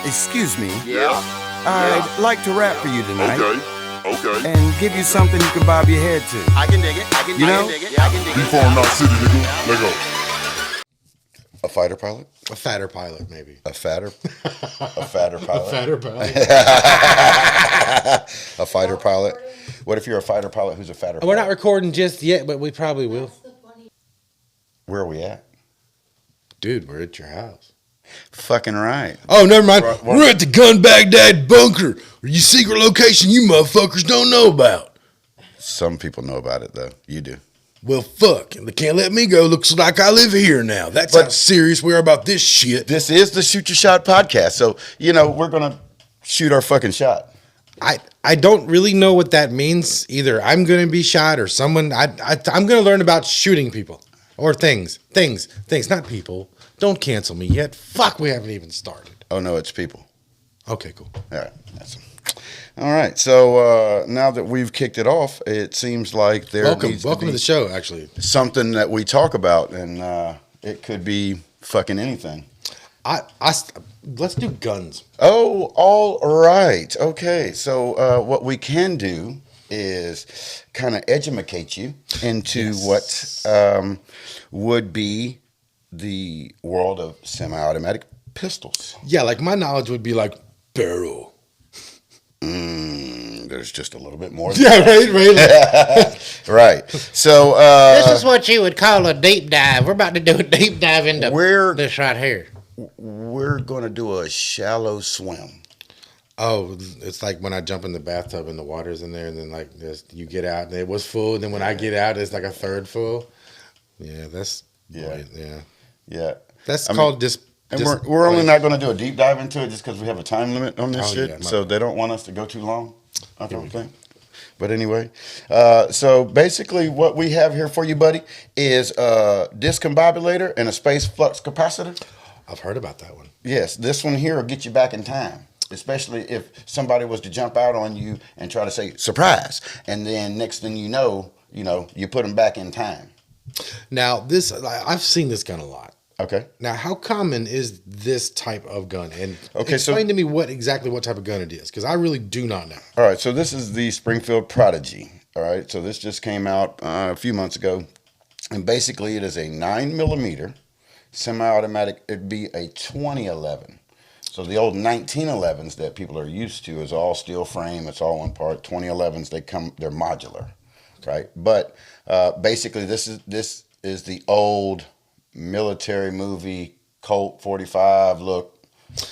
Excuse me. Yeah. I'd like to rap for you tonight. Okay. And give you something you can bob your head to. I can dig it. I can dig it. I can dig it. You from North City, nigga. Let go. A fighter pilot? A fatter pilot, maybe. A fatter pilot? A fatter pilot. A fighter pilot? What if you're a fighter pilot who's a fatter pilot? We're not recording just yet, but we probably will. Where are we at? Dude, we're at your house. Fucking right. Oh, never mind. We're at the Gun Baghdad bunker. Your secret location you motherfuckers don't know about. Some people know about it, though. You do. Well, fuck. They can't let me go. Looks like I live here now. That's how serious we are about this shit. This is the Shoot Your Shot podcast. So, we're going to shoot our fucking shot. I don't really know what that means. Either I'm going to be shot or someone. I'm going to learn about shooting people or things, not people. Don't cancel me yet. Fuck, we haven't even started. Oh, no, it's people. Okay, cool. All right. All right. So now that we've kicked it off, it seems like there needs welcome to the show, actually. Something that we talk about, and it could be fucking anything. Let's do guns. Oh, all right. Okay. So what we can do is kind of educate you into what would be the world of semi-automatic pistols. Yeah, like my knowledge would be like barrel. There's just a little bit more. Yeah, right. Right. So this is what you would call a deep dive. We're about to do a deep dive into this right here. We're going to do a shallow swim. Oh, it's like when I jump in the bathtub and the water's in there, and then like you get out and it was full, and then when I get out, it's like a third full. Yeah, that's right. Yeah. That's called dis. And we're only not going to do a deep dive into it just because we have a time limit on this shit. Yeah, so they don't want us to go too long, I don't think. But anyway, so basically what we have here for you, buddy, is a discombobulator and a space flux capacitor. I've heard about that one. Yes, this one here will get you back in time, especially if somebody was to jump out on you and try to say, surprise. And then next thing you know, you put them back in time. Now, I've seen this gun a lot. Okay. Now, how common is this type of gun? And explain to me what type of gun it is, because I really do not know. All right, so this is the Springfield Prodigy. All right, so this just came out a few months ago, and basically it is a 9mm semi-automatic. It'd be a 2011. So the old 1911s that people are used to is all steel frame. It's all one part. 2011s they're modular, right? But basically this is the old military movie Colt 45 look,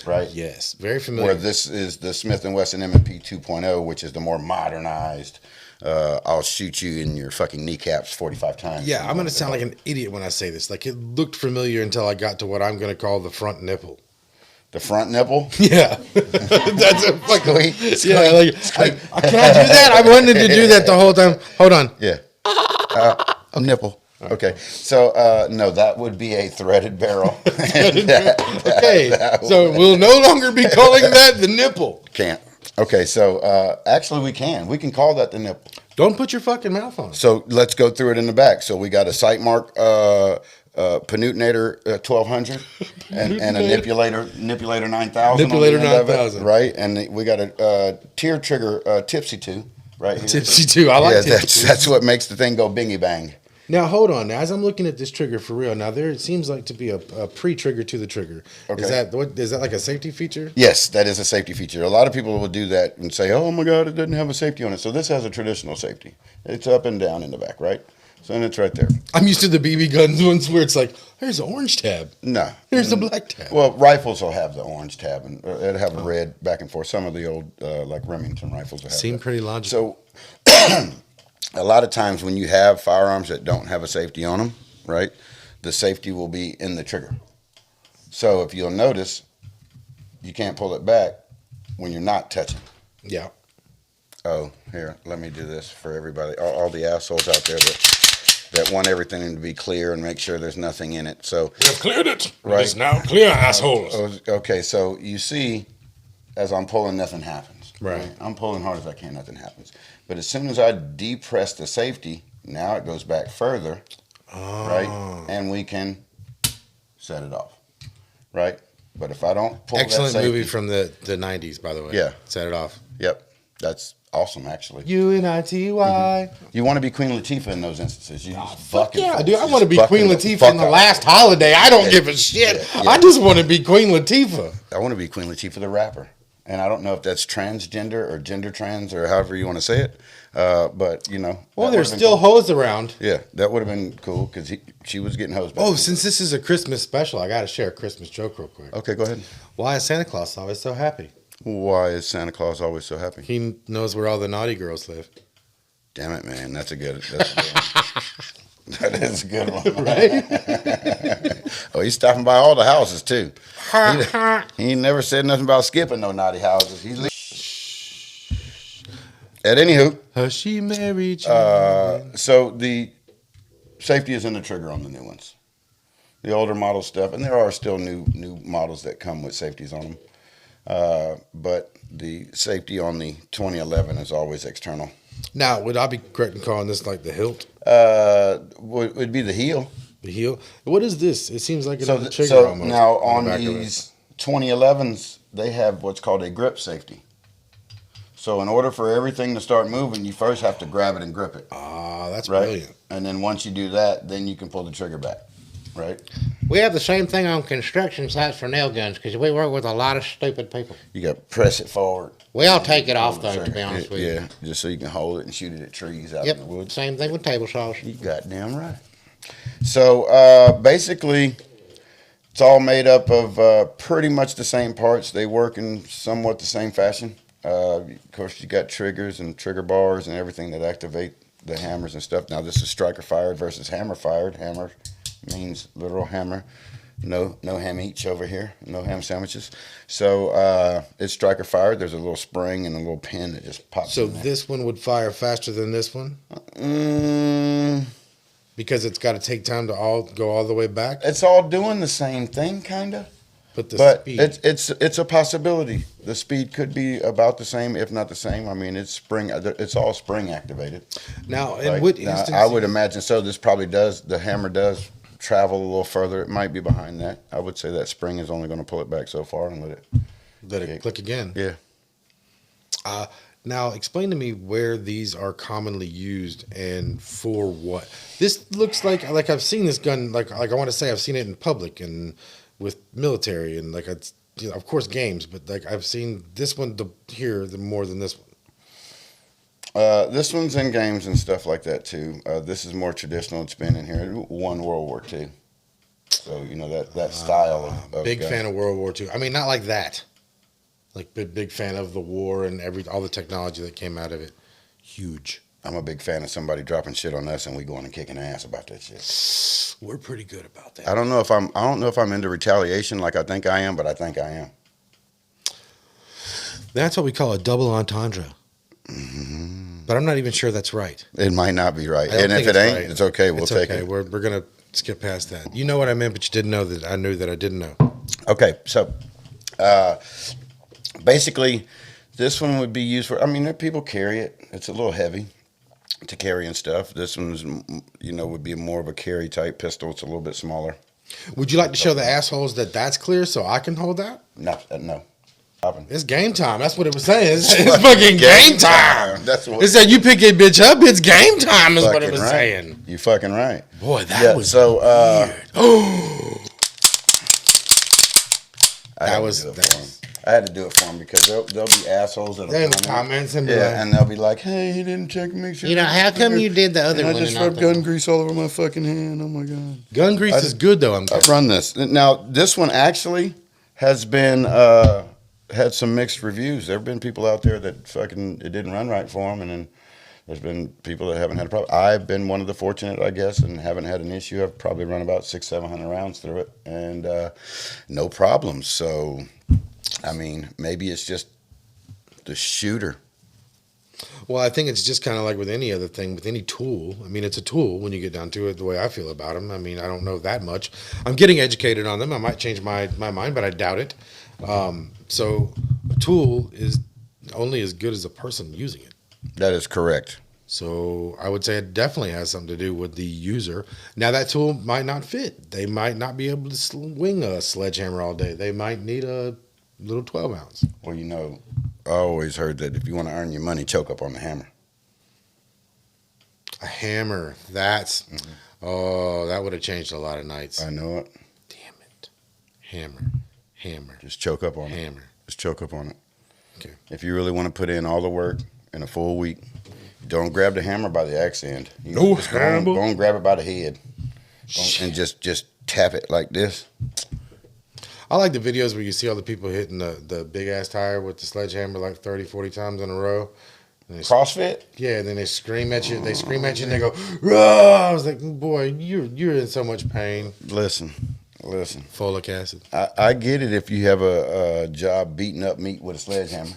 right? Yes, very familiar. Where this is the Smith & Wesson M&P 2.0, which is the more modernized, I'll shoot you in your fucking kneecaps 45 times. Yeah, I'm going to sound like an idiot when I say this. Like, it looked familiar until I got to what I'm going to call the front nipple. The front nipple? Yeah. That's a fucking... Squeak. Yeah, like, can I do that? I wanted to do that the whole time. Hold on. Yeah. Nipple. Okay, so no, that would be a threaded barrel. So we'll no longer be calling that the nipple. Can't. Okay, so actually we can call that the nipple. Don't put your fucking mouth on it. So let's go through it in the back. So we got a sight mark Panutinator 1200 and a Nipulator 9000. Nipulator 9000. Right, and we got a tear trigger Tipsy 2 right here. Tipsy 2, I like Tipsy 2. That's what makes the thing go bingy bang. Now, hold on. Now, as I'm looking at this trigger for real, now there seems like to be a pre-trigger to the trigger. Okay. Is that like a safety feature? Yes, that is a safety feature. A lot of people will do that and say, oh my God, it doesn't have a safety on it. So this has a traditional safety. It's up and down in the back, right? So and it's right there. I'm used to the BB guns ones where it's like, here's the orange tab. No. Here's the black tab. Well, rifles will have the orange tab, and it'll have a red back and forth. Some of the old, like Remington rifles will have Seem that. pretty logical. So a lot of times when you have firearms that don't have a safety on them, right, the safety will be in the trigger. So if you'll notice, you can't pull it back when you're not touching. Yeah. Oh, here, let me do this for everybody, all the assholes out there that want everything to be clear and make sure there's nothing in it. So we have cleared it. Right. It is now clear, assholes. Okay, so you see, as I'm pulling, nothing happens. Right. I'm pulling hard as I can, nothing happens. But as soon as I depress the safety, now it goes back further, right? And we can set it off, right? But if I don't pull Excellent that safety, movie from the 90s, by the way. Yeah. Set it off. Yep, that's awesome. Actually, UNITY. you want to be Queen Latifah in those instances. You just Fuck bucking. yeah, folks. dude. I Just want to be bucking Queen the Latifah fuck in the out. last holiday. I don't give a shit. Yeah. I just want to be Queen Latifah. I want to be Queen Latifah the rapper. And I don't know if that's transgender or gender trans or however you want to say it. But, you know. Well, that there's would've been still cool. hoes around. Yeah, that would have been cool because she was getting hosed back Oh, then. since this is a Christmas special, I got to share a Christmas joke real quick. Okay, go ahead. Why is Santa Claus always so happy? Why is Santa Claus always so happy? He knows where all the naughty girls live. Damn it, man. That's a good one. That is a good one. Right? Oh, he's stopping by all the houses, too. He ain't never said nothing about skipping no naughty houses. At anywho, She married you. so the safety is in the trigger on the new ones. The older model stuff, and there are still new models that come with safeties on them. But the safety on the 2011 is always external. Now, would I be correct in calling this like the hilt? Would be the heel. The heel? What is this? It seems like So, another trigger so almost. now the on back of it. these 2011s, they have what's called a grip safety. So in order for everything to start moving, you first have to grab it and grip it, Ah, that's right? brilliant. And then once you do that, then you can pull the trigger back, right? We have the same thing on construction sites for nail guns because we work with a lot of stupid people. You got to press it forward. We all take it off, Hold the though, to trigger. be honest with you. Yeah, just so you can hold it and shoot it at trees out Yep, in the woods. same thing with table saws. You goddamn right. So basically, it's all made up of pretty much the same parts. They work in somewhat the same fashion. Of course, you got triggers and trigger bars and everything that activate the hammers and stuff. Now, this is striker fired versus hammer fired. Hammer means literal hammer. No ham each over here. No ham sandwiches. So it's striker fired. There's a little spring and a little pin that just pops. So in there. this one would fire faster than this one? Because it's got to take time to go all the way back? It's all doing the same thing, kind of. But But it's a possibility. The speed could be about the same, if not the same. I mean, it's all spring activated. Now, in Like, what now, instance? I would imagine so. This probably does. The hammer does travel a little further. It might be behind that. I would say that spring is only going to pull it back so far and Let it click again. Yeah. Now, explain to me where these are commonly used and for what. This looks like I've seen this gun. Like I want to say I've seen it in public and with military and it's, of course games, but like I've seen this one more than this one. This one's in games and stuff like that too. This is more traditional. It's been in here. It won World War II. So that style of Big gun. fan of World War II. I mean, not like that. Like big fan of the war and all the technology that came out of it. Huge. I'm a big fan of somebody dropping shit on us and we going and kicking ass about that shit. We're pretty good about that. I don't know if I'm into retaliation like I think I am, but I think I am. That's what we call a double entendre. Mm-hmm. But I'm not even sure that's right. It might not be right. I don't And if think it it's ain't, right. it's okay. We'll It's take okay. it. We're going to skip past that. You know what I meant, but you didn't know that I knew that I didn't know. Okay, so basically, this one would be used for, people carry it. It's a little heavy to carry and stuff. This one's, would be more of a carry type pistol. It's a little bit smaller. Would you like to show the assholes that that's clear so I can hold that? No. Popping. It's game time. That's what it was saying. It's fucking game time. That's what It said you pick a bitch up, it's game time is what it was right. saying. You fucking right. Boy, that was so, weird. I had to do it for him because there'll be assholes that'll In the comment. comments and be Yeah, like, and they'll be like, "Hey, he didn't check and make sure." How come you did the other and one? I just and not rubbed the gun one? grease all over my fucking hand. Oh my god. gun grease is good though. I'm I've run this. Now, this one actually has been had some mixed reviews. There have been people out there that fucking it didn't run right for them, and then there's been people that haven't had a problem. I've been one of the fortunate, I guess, and haven't had an issue. I've probably run about 600-700 rounds through it, and no problems. So, maybe it's just the shooter. Well, I think it's just kind of like with any other thing, with any tool. It's a tool when you get down to it, the way I feel about them. I don't know that much. I'm getting educated on them. I might change my mind, but I doubt it. So a tool is only as good as a person using it. That is correct. So I would say it definitely has something to do with the user. Now that tool might not fit. They might not be able to swing a sledgehammer all day. They might need a little 12 ounce. Well, you know, I always heard that if you want to earn your money, choke up on the hammer. A hammer. That's oh, that would have changed a lot of nights. I know it. Damn it. Hammer. Just choke up on it. Hammer. Just choke up on it. Okay. If you really want to put in all the work in a full week, don't grab the hammer by the axe end. No just hammer. Go and grab it by the head. And just tap it like this. I like the videos where you see all the people hitting the big ass tire with the sledgehammer like 30, 40 times in a row. And CrossFit? Yeah, and then they scream at you. They scream at you and they go, "Rah!" I was like, boy, you're in so much pain. Listen. Folic acid. I get it if you have a job beating up meat with a sledgehammer.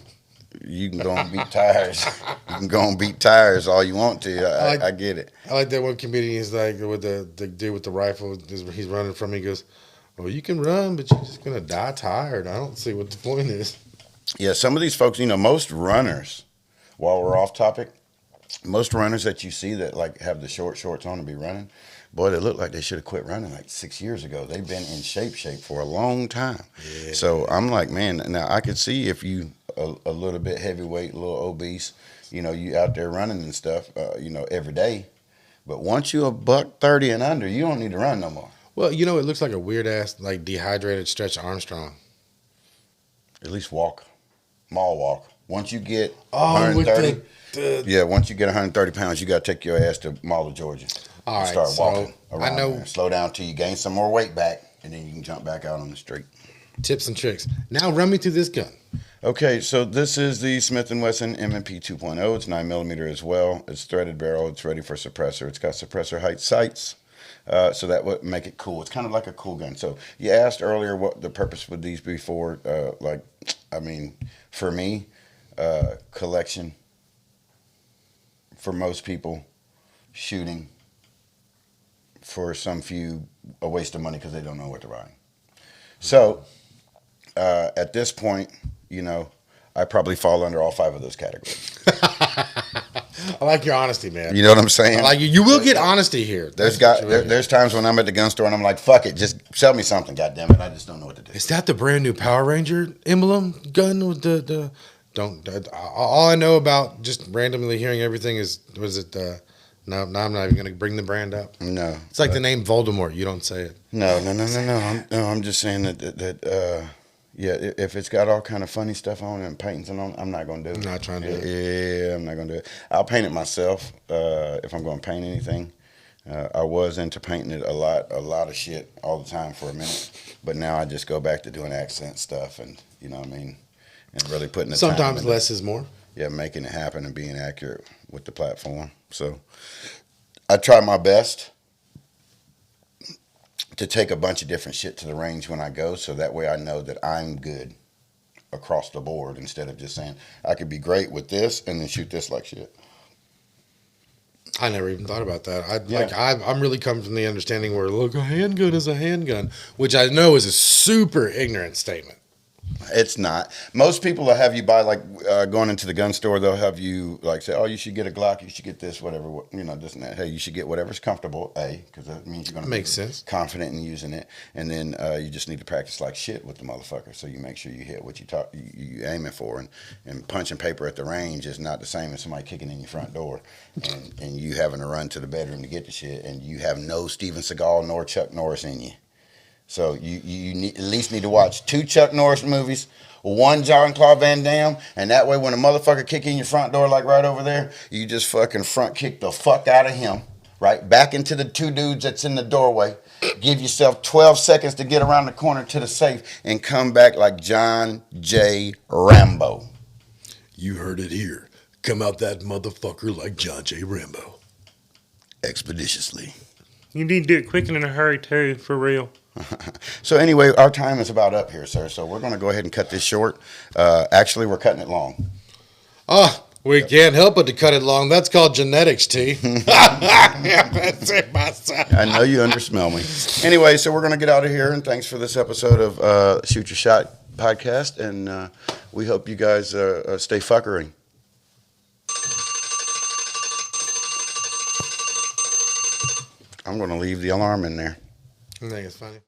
You can go and beat tires. You can go and beat tires all you want to. I get it. I like that one comedian. He's like with the dude with the rifle. He's running from me. He goes, "Well, you can run, but you're just gonna die tired. I don't see what the point is." Yeah, some of these folks, most runners, while we're off topic, most runners that you see that like have the short shorts on to be running, boy, they look like they should have quit running like 6 years ago. They've been in shape for a long time. Yeah. So I'm like, man, now I could see if you a little bit heavyweight, a little obese, you out there running and stuff, every day. But once you're $130 and under, you don't need to run no more. Well, it looks like a weird ass, like dehydrated Stretch Armstrong. At least walk, mall walk. Once you get with 130, once you get 130 pounds, you got to take your ass to Mall of Georgia. All right, start walking around I know. there. Slow down till you gain some more weight back, and then you can jump back out on the street. Tips and tricks. Now run me through this gun. Okay, so this is the Smith & Wesson M&P 2.0. It's 9mm as well. It's threaded barrel. It's ready for suppressor. It's got suppressor height sights, so that would make it cool. It's kind of like a cool gun. So you asked earlier what the purpose would these be for. For me, collection. For most people, shooting. For some few, a waste of money because they don't know what to buy. So at this point, I probably fall under all 5 of those categories. I like your honesty, man. You know what I'm saying? I like you. You will get honesty here. There's times when I'm at the gun store and I'm like, fuck it, just sell me something, goddammit. I just don't know what to do. Is that the brand new Power Ranger emblem gun with the all I know about just randomly hearing everything is, no, I'm not even going to bring the brand up. No. It's like the name Voldemort. You don't say it. No. I'm just saying that if it's got all kind of funny stuff on it and paintings on, I'm not going to do it. I'm not trying to do it. Yeah, I'm not going to do it. I'll paint it myself if I'm going to paint anything. I was into painting it a lot of shit all the time for a minute. But now I just go back to doing accent stuff and, you know what I mean, and really putting the time Sometimes into, less is more. Yeah, making it happen and being accurate with the platform. So I try my best to take a bunch of different shit to the range when I go, so that way I know that I'm good across the board instead of just saying I could be great with this and then shoot this like shit. I never even thought about that. I'm really coming from the understanding where, look, a handgun is a handgun, which I know is a super ignorant statement. It's not. Most people will have you buy, like, going into the gun store, they'll have you, like, say, oh, you should get a Glock, you should get this, whatever, this and that. Hey, you should get whatever's comfortable, because that means you're going to be confident in using it. And then you just need to practice like shit with the motherfucker, so you make sure you hit what you aiming for. And punching paper at the range is not the same as somebody kicking in your front door and you having to run to the bedroom to get the shit, and you have no Steven Seagal nor Chuck Norris in you. So you at least need to watch 2 Chuck Norris movies, 1 Jean-Claude Van Damme, and that way when a motherfucker kick in your front door like right over there, you just fucking front kick the fuck out of him, right? Back into the 2 dudes that's in the doorway. Give yourself 12 seconds to get around the corner to the safe and come back like John J. Rambo. You heard it here. Come out that motherfucker like John J. Rambo. Expeditiously. You need to do it quick and in a hurry too, for real. So anyway, our time is about up here, sir. So we're going to go ahead and cut this short. Actually, we're cutting it long. We can't help but to cut it long. That's called genetics, T. I know you undersmell me. Anyway, so we're going to get out of here, and thanks for this episode of Shoot Your Shot podcast, and we hope you guys stay fuckering. I'm going to leave the alarm in there. I think it's funny.